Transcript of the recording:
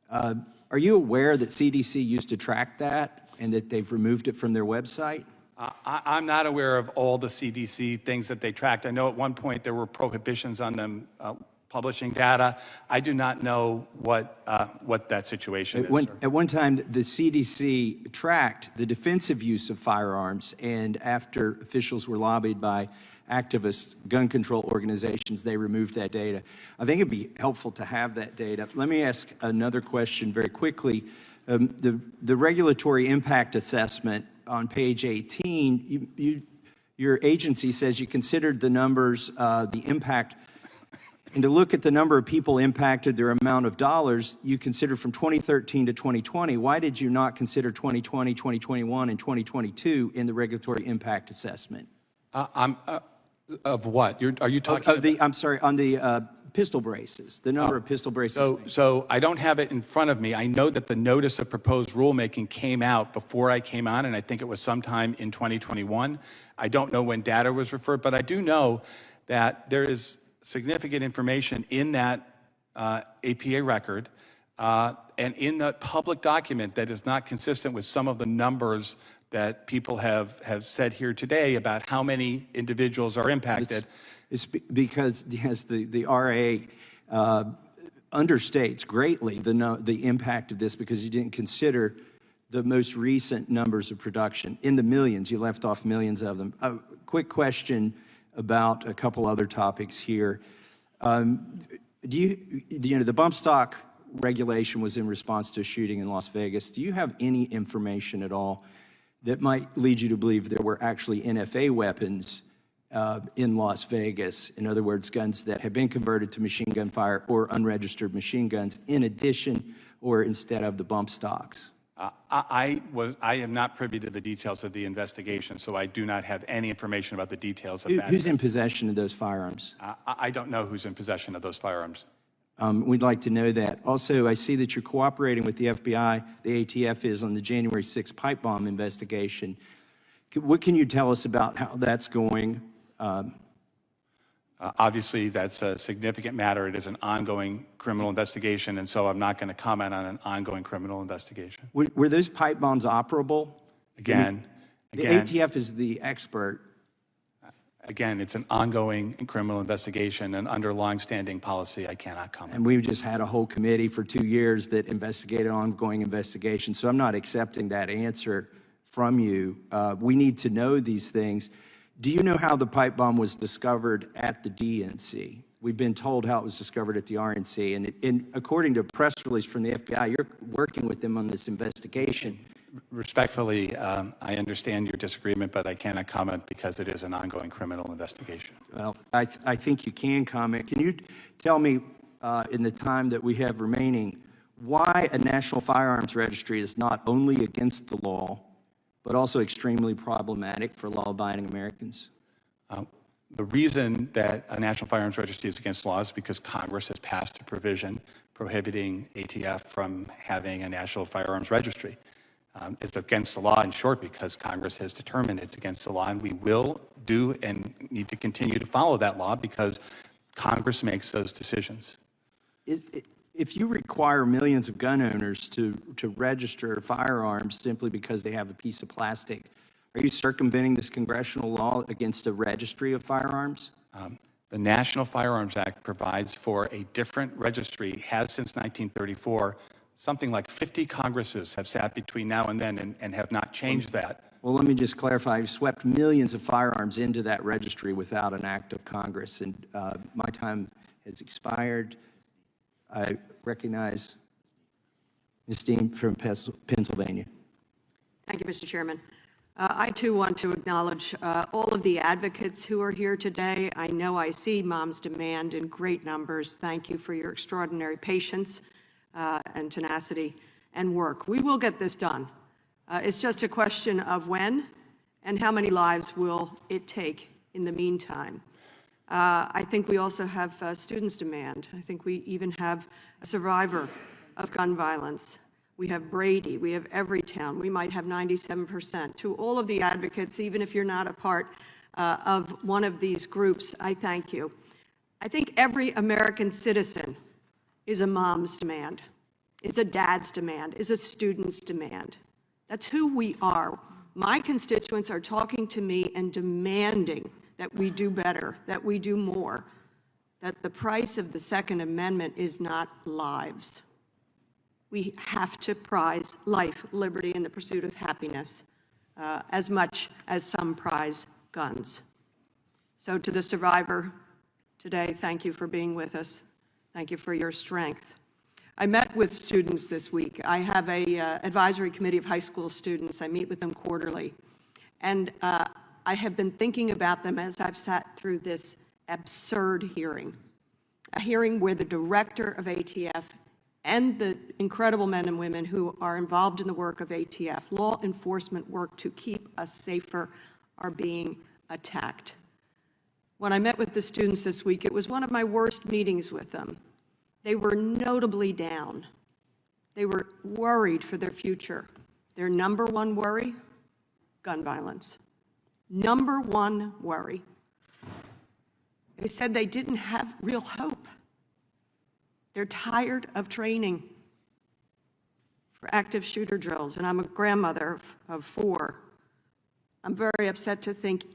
Are you aware that CDC used to track that and that they've removed it from their website? I'm not aware of all the CDC things that they tracked. I know at one point there were prohibitions on them publishing data. I do not know what that situation is. At one time, the CDC tracked the defensive use of firearms, and after officials were lobbied by activist gun control organizations, they removed that data. I think it'd be helpful to have that data. Let me ask another question very quickly. The regulatory impact assessment on page 18, your agency says you considered the numbers, the impact, and to look at the number of people impacted, their amount of dollars, you considered from 2013 to 2020. Why did you not consider 2020, 2021, and 2022 in the regulatory impact assessment? Of what? Are you talking about? I'm sorry, on the pistol braces, the number of pistol braces. So I don't have it in front of me. I know that the notice of proposed rulemaking came out before I came on, and I think it was sometime in 2021. I don't know when data was referred, but I do know that there is significant information in that APA record and in the public document that is not consistent with some of the numbers that people have said here today about how many individuals are impacted. It's because, yes, the RA understates greatly the impact of this because you didn't consider the most recent numbers of production. In the millions, you left off millions of them. A quick question about a couple other topics here. The bump stock regulation was in response to a shooting in Las Vegas. Do you have any information at all that might lead you to believe there were actually NFA weapons in Las Vegas? In other words, guns that have been converted to machine gun fire or unregistered machine guns in addition or instead of the bump stocks? I am not privy to the details of the investigation, so I do not have any information about the details of that. Who's in possession of those firearms? I don't know who's in possession of those firearms. We'd like to know that. Also, I see that you're cooperating with the FBI, the ATF is, on the January 6th pipe bomb investigation. What can you tell us about how that's going? Obviously, that's a significant matter. It is an ongoing criminal investigation, and so I'm not going to comment on an ongoing criminal investigation. Were those pipe bombs operable? Again, the ATF is the expert. Again, it's an ongoing criminal investigation, and under long-standing policy, I cannot comment. And we've just had a whole committee for 2 years that investigated ongoing investigations, so I'm not accepting that answer from you. We need to know these things. Do you know how the pipe bomb was discovered at the DNC? We've been told how it was discovered at the RNC, and according to a press release from the FBI, you're working with them on this investigation. Respectfully, I understand your disagreement, but I cannot comment because it is an ongoing criminal investigation. Well, I think you can comment. Can you tell me, in the time that we have remaining, why a national firearms registry is not only against the law, but also extremely problematic for law-abiding Americans? The reason that a national firearms registry is against the law is because Congress has passed a provision prohibiting ATF from having a national firearms registry. It's against the law, in short, because Congress has determined it's against the law, and we will do and need to continue to follow that law because Congress makes those decisions. If you require millions of gun owners to register firearms simply because they have a piece of plastic, are you circumventing this congressional law against a registry of firearms? The National Firearms Act provides for a different registry, has since 1934. Something like 50 Congresses have sat between now and then and have not changed that. Well, let me just clarify. You've swept millions of firearms into that registry without an act of Congress, and my time has expired. I recognize Ms. Dean from Pennsylvania. Thank you, Mr. Chairman. I, too, want to acknowledge all of the advocates who are here today. I know I see Moms Demand in great numbers. Thank you for your extraordinary patience and tenacity and work. We will get this done. It's just a question of when and how many lives will it take in the meantime. I think we also have Students Demand. I think we even have a survivor of gun violence. We have Brady, we have Everytown, we might have 97%. To all of the advocates, even if you're not a part of one of these groups, I thank you. I think every American citizen is a Mom's Demand. is a dad's demand, is a student's demand. That's who we are. My constituents are talking to me and demanding that we do better, that we do more, that the price of the Second Amendment is not lives. We have to prize life, liberty, and the pursuit of happiness as much as some prize guns. So to the survivor today, thank you for being with us. Thank you for your strength. I met with students this week. I have a advisory committee of high school students. I meet with them quarterly. And I have been thinking about them as I've sat through this absurd hearing, a hearing where the director of ATF and the incredible men and women who are involved in the work of ATF, law enforcement work to keep us safer, are being attacked. When I met with the students this week, it was one of my worst meetings with them. They were notably down. They were worried for their future. Their number one worry, gun violence. Number one worry. They said they didn't have real hope. They're tired of training for active shooter drills, and I'm a grandmother of 4. I'm very upset to think